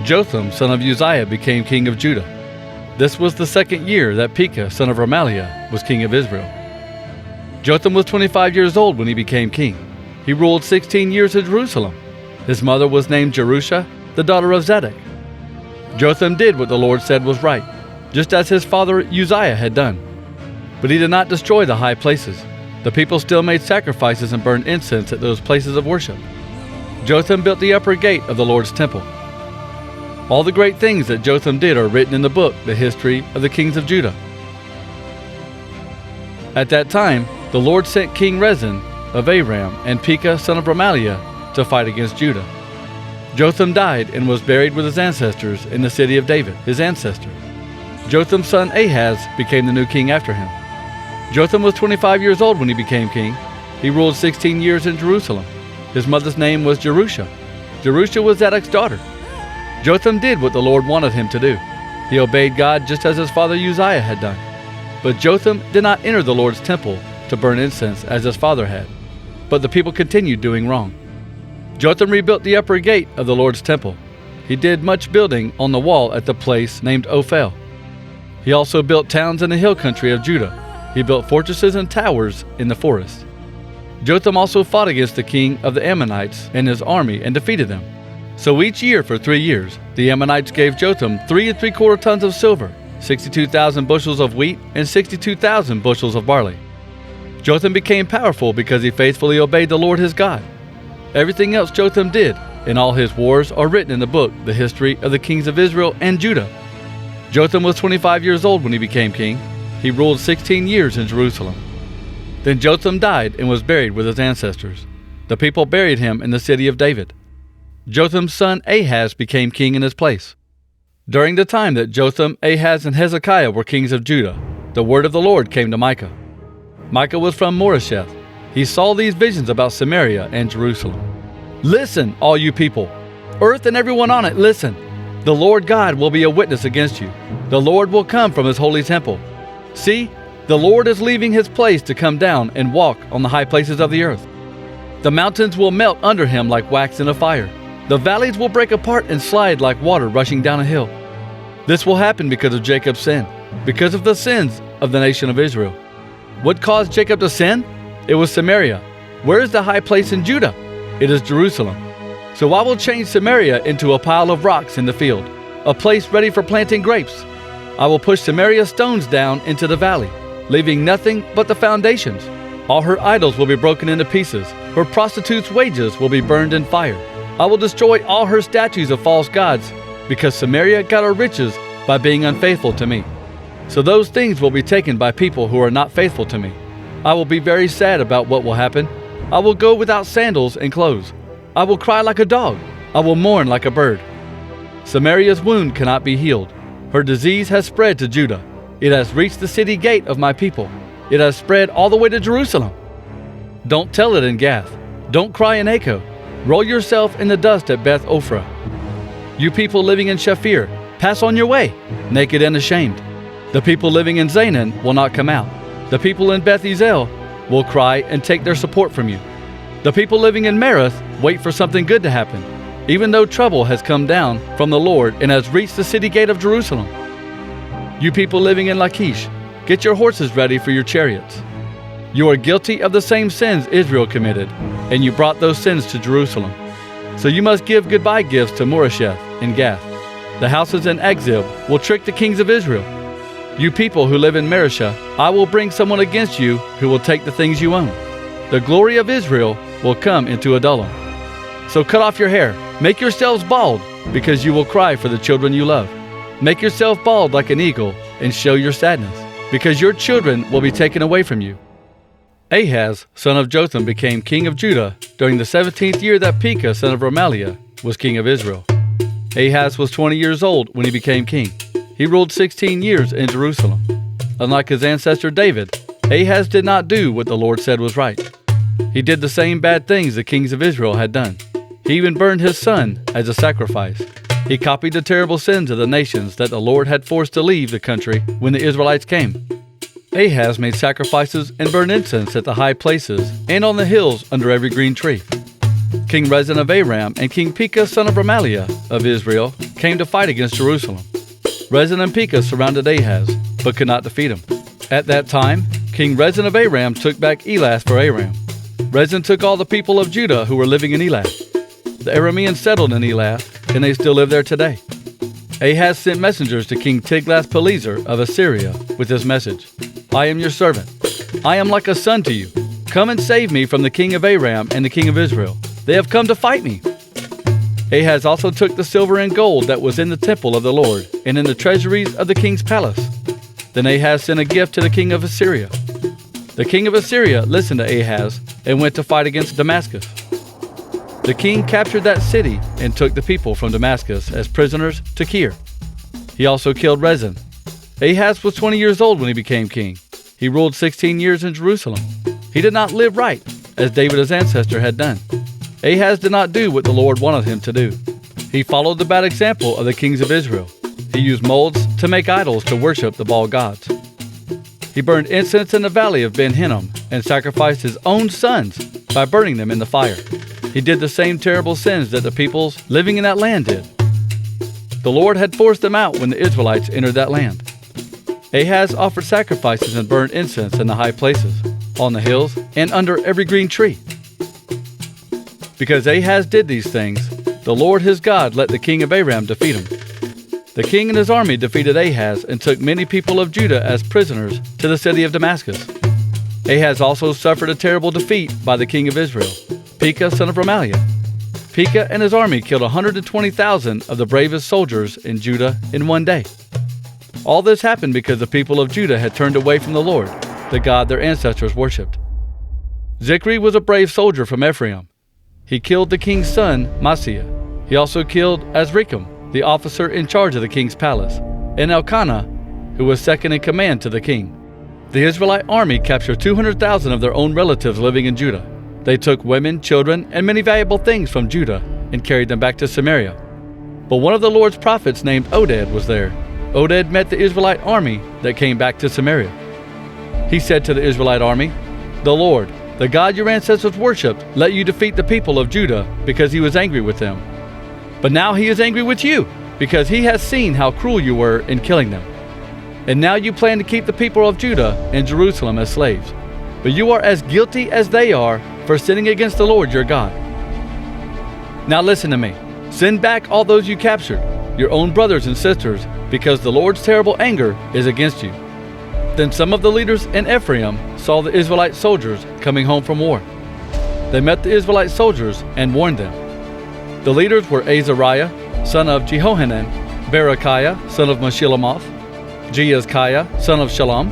Jotham, son of Uzziah, became king of Judah. This was the second year that Pekah, son of Remaliah, was king of Israel. Jotham was 25 years old when he became king. He ruled 16 years in Jerusalem. His mother was named Jerusha, the daughter of Zadok. Jotham did what the Lord said was right, just as his father Uzziah had done. But he did not destroy the high places. The people still made sacrifices and burned incense at those places of worship. Jotham built the upper gate of the Lord's temple. All the great things that Jotham did are written in the book, The History of the Kings of Judah. At that time, the Lord sent King Rezin of Aram and Pekah, son of Remaliah, to fight against Judah. Jotham died and was buried with his ancestors in the city of David, his ancestor. Jotham's son Ahaz became the new king after him. Jotham was 25 years old when he became king. He ruled 16 years in Jerusalem. His mother's name was Jerusha. Jerusha was Zadok's daughter. Jotham did what the Lord wanted him to do. He obeyed God just as his father Uzziah had done. But Jotham did not enter the Lord's temple to burn incense as his father had. But the people continued doing wrong. Jotham rebuilt the upper gate of the Lord's temple. He did much building on the wall at the place named Ophel. He also built towns in the hill country of Judah. He built fortresses and towers in the forest. Jotham also fought against the king of the Ammonites and his army and defeated them. So each year for 3 years, the Ammonites gave Jotham 3 3/4 tons of silver, 62,000 bushels of wheat, and 62,000 bushels of barley. Jotham became powerful because he faithfully obeyed the Lord his God. Everything else Jotham did in all his wars are written in the book, The History of the Kings of Israel and Judah. Jotham was 25 years old when he became king. He ruled 16 years in Jerusalem. Then Jotham died and was buried with his ancestors. The people buried him in the city of David. Jotham's son Ahaz became king in his place. During the time that Jotham, Ahaz, and Hezekiah were kings of Judah, the word of the Lord came to Micah. Micah was from Moresheth. He saw these visions about Samaria and Jerusalem. Listen, all you people! Earth and everyone on it, listen! The Lord God will be a witness against you. The Lord will come from his holy temple. See, the Lord is leaving his place to come down and walk on the high places of the earth. The mountains will melt under him like wax in a fire. The valleys will break apart and slide like water rushing down a hill. This will happen because of Jacob's sin, because of the sins of the nation of Israel. What caused Jacob to sin? It was Samaria. Where is the high place in Judah? It is Jerusalem. So I will change Samaria into a pile of rocks in the field, a place ready for planting grapes. I will push Samaria's stones down into the valley, leaving nothing but the foundations. All her idols will be broken into pieces. Her prostitutes' wages will be burned in fire. I will destroy all her statues of false gods, because Samaria got her riches by being unfaithful to me. So those things will be taken by people who are not faithful to me. I will be very sad about what will happen. I will go without sandals and clothes. I will cry like a dog. I will mourn like a bird. Samaria's wound cannot be healed. Her disease has spread to Judah. It has reached the city gate of my people. It has spread all the way to Jerusalem. Don't tell it in Gath. Don't cry in Echo. Roll yourself in the dust at Beth Ophrah. You people living in Shaphir, pass on your way, naked and ashamed. The people living in Zaanan will not come out. The people in Beth Ezel will cry and take their support from you. The people living in Merath wait for something good to happen, even though trouble has come down from the Lord and has reached the city gate of Jerusalem. You people living in Lachish, get your horses ready for your chariots. You are guilty of the same sins Israel committed, and you brought those sins to Jerusalem. So you must give goodbye gifts to Moresheth and Gath. The houses in Agzib will trick the kings of Israel. You people who live in Mareshah, I will bring someone against you who will take the things you own. The glory of Israel will come into Adullam. So cut off your hair, make yourselves bald, because you will cry for the children you love. Make yourself bald like an eagle and show your sadness, because your children will be taken away from you. Ahaz, son of Jotham, became king of Judah during the 17th year that Pekah, son of Remaliah, was king of Israel. Ahaz was 20 years old when he became king. He ruled 16 years in Jerusalem. Unlike his ancestor David, Ahaz did not do what the Lord said was right. He did the same bad things the kings of Israel had done. He even burned his son as a sacrifice. He copied the terrible sins of the nations that the Lord had forced to leave the country when the Israelites came. Ahaz made sacrifices and burned incense at the high places and on the hills under every green tree. King Rezin of Aram and King Pekah son of Remaliah of Israel came to fight against Jerusalem. Rezin and Pekah surrounded Ahaz, but could not defeat him. At that time, King Rezin of Aram took back Elath for Aram. Rezin took all the people of Judah who were living in Elath. The Arameans settled in Elath, and they still live there today. Ahaz sent messengers to King Tiglath-Pileser of Assyria with this message: I am your servant. I am like a son to you. Come and save me from the king of Aram and the king of Israel. They have come to fight me. Ahaz also took the silver and gold that was in the temple of the Lord and in the treasuries of the king's palace. Then Ahaz sent a gift to the king of Assyria. The king of Assyria listened to Ahaz and went to fight against Damascus. The king captured that city and took the people from Damascus as prisoners to Kir. He also killed Rezin. Ahaz was 20 years old when he became king. He ruled 16 years in Jerusalem. He did not live right, as David his ancestor had done. Ahaz did not do what the Lord wanted him to do. He followed the bad example of the kings of Israel. He used molds to make idols to worship the Baal gods. He burned incense in the valley of Ben Hinnom and sacrificed his own sons by burning them in the fire. He did the same terrible sins that the peoples living in that land did. The Lord had forced them out when the Israelites entered that land. Ahaz offered sacrifices and burned incense in the high places, on the hills, and under every green tree. Because Ahaz did these things, the Lord his God let the king of Aram defeat him. The king and his army defeated Ahaz and took many people of Judah as prisoners to the city of Damascus. Ahaz also suffered a terrible defeat by the king of Israel, Pekah son of Remaliah. Pekah and his army killed 120,000 of the bravest soldiers in Judah in one day. All this happened because the people of Judah had turned away from the Lord, the God their ancestors worshipped. Zikri was a brave soldier from Ephraim. He killed the king's son, Maaseiah. He also killed Azrikam, the officer in charge of the king's palace, and Elkanah, who was second in command to the king. The Israelite army captured 200,000 of their own relatives living in Judah. They took women, children, and many valuable things from Judah and carried them back to Samaria. But one of the Lord's prophets named Oded was there. Oded met the Israelite army that came back to Samaria. He said to the Israelite army, "The Lord, the God your ancestors worshipped, let you defeat the people of Judah because he was angry with them. But now he is angry with you because he has seen how cruel you were in killing them. And now you plan to keep the people of Judah and Jerusalem as slaves. But you are as guilty as they are for sinning against the Lord your God. Now listen to me. Send back all those you captured, your own brothers and sisters, because the Lord's terrible anger is against you." Then some of the leaders in Ephraim saw the Israelite soldiers coming home from war. They met the Israelite soldiers and warned them. The leaders were Azariah, son of Jehohanan, Berechiah, son of Meshillemoth, Jeazkiah, son of Shallum,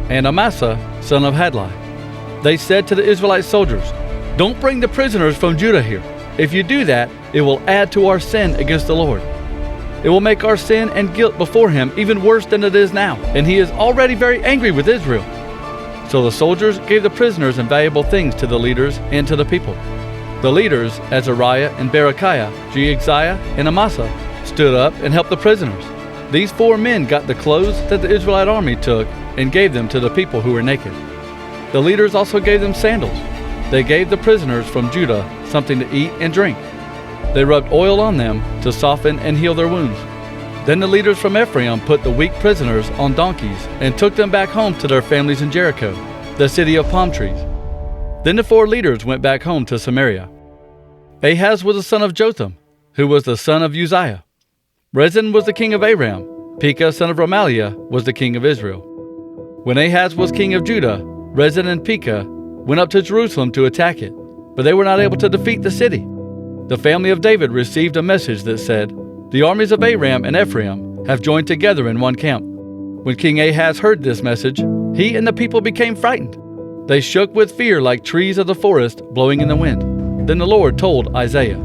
and Amasa, son of Hadlai. They said to the Israelite soldiers, "Don't bring the prisoners from Judah here. If you do that, it will add to our sin against the Lord. It will make our sin and guilt before him even worse than it is now, and he is already very angry with Israel." So the soldiers gave the prisoners and valuable things to the leaders and to the people. The leaders, Azariah and Berechiah, Jeazkiah and Amasa, stood up and helped the prisoners. These 4 men got the clothes that the Israelite army took and gave them to the people who were naked. The leaders also gave them sandals. They gave the prisoners from Judah something to eat and drink. They rubbed oil on them to soften and heal their wounds. Then the leaders from Ephraim put the weak prisoners on donkeys and took them back home to their families in Jericho, the city of palm trees. Then the 4 leaders went back home to Samaria. Ahaz was the son of Jotham, who was the son of Uzziah. Rezin was the king of Aram. Pekah son of Remaliah was the king of Israel. When Ahaz was king of Judah, Rezin and Pekah went up to Jerusalem to attack it, but they were not able to defeat the city. The family of David received a message that said, "The armies of Aram and Ephraim have joined together in one camp." When King Ahaz heard this message, he and the people became frightened. They shook with fear like trees of the forest blowing in the wind. Then the Lord told Isaiah,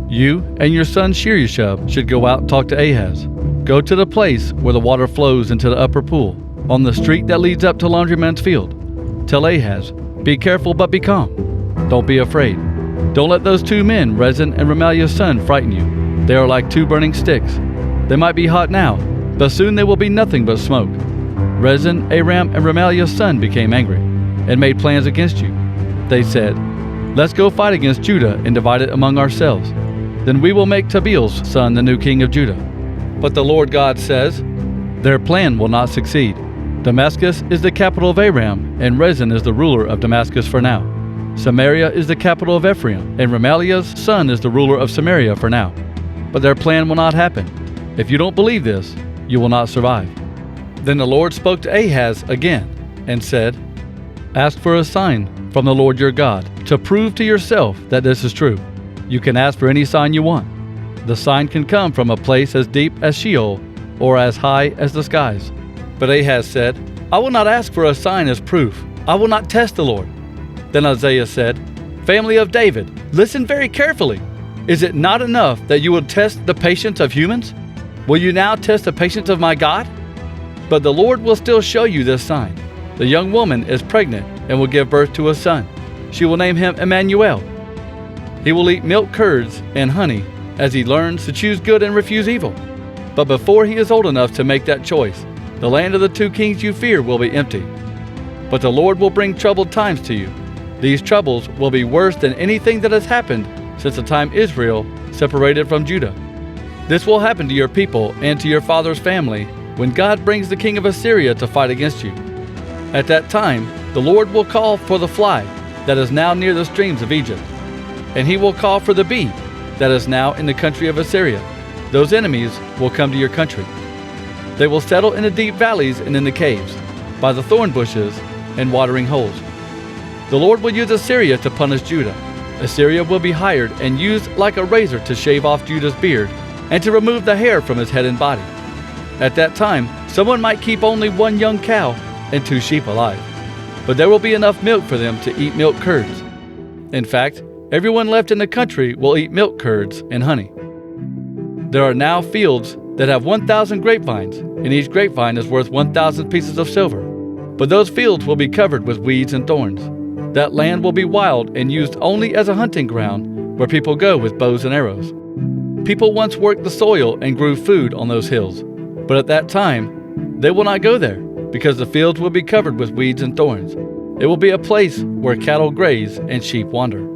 "You and your son Shear-Yashub should go out and talk to Ahaz. Go to the place where the water flows into the upper pool, on the street that leads up to Laundryman's Field. Tell Ahaz, be careful but be calm. Don't be afraid. Don't let those 2 men, Rezin and Remaliah's son, frighten you. They are like 2 burning sticks. They might be hot now, but soon they will be nothing but smoke." Rezin, Aram, and Remaliah's son became angry and made plans against you. They said, Let's go fight against Judah and divide it among ourselves. Then we will make Tabel's son the new king of Judah." But the Lord God says, "Their plan will not succeed. Damascus is the capital of Aram, and Rezin is the ruler of Damascus for now. Samaria is the capital of Ephraim, and Remaliah's son is the ruler of Samaria for now. But their plan will not happen. If you don't believe this, you will not survive." Then the Lord spoke to Ahaz again and said, "Ask for a sign from the Lord your God to prove to yourself that this is true. You can ask for any sign you want. The sign can come from a place as deep as Sheol or as high as the skies." But Ahaz said, "I will not ask for a sign as proof. I will not test the Lord." Then Isaiah said, "Family of David, listen very carefully. Is it not enough that you will test the patience of humans? Will you now test the patience of my God? But the Lord will still show you this sign. The young woman is pregnant and will give birth to a son. She will name him Emmanuel. He will eat milk curds and honey as he learns to choose good and refuse evil. But before he is old enough to make that choice, the land of the two kings you fear will be empty. But the Lord will bring troubled times to you. These troubles will be worse than anything that has happened since the time Israel separated from Judah. This will happen to your people and to your father's family when God brings the king of Assyria to fight against you. At that time, the Lord will call for the fly that is now near the streams of Egypt, and he will call for the bee that is now in the country of Assyria. Those enemies will come to your country. They will settle in the deep valleys and in the caves, by the thorn bushes and watering holes. The Lord will use Assyria to punish Judah. Assyria will be hired and used like a razor to shave off Judah's beard and to remove the hair from his head and body. At that time, someone might keep only one young cow and 2 sheep alive, but there will be enough milk for them to eat milk curds. In fact, everyone left in the country will eat milk curds and honey. There are now fields that have 1,000 grapevines, and each grapevine is worth 1,000 pieces of silver. But those fields will be covered with weeds and thorns. That land will be wild and used only as a hunting ground where people go with bows and arrows. People once worked the soil and grew food on those hills, but at that time, they will not go there because the fields will be covered with weeds and thorns. It will be a place where cattle graze and sheep wander.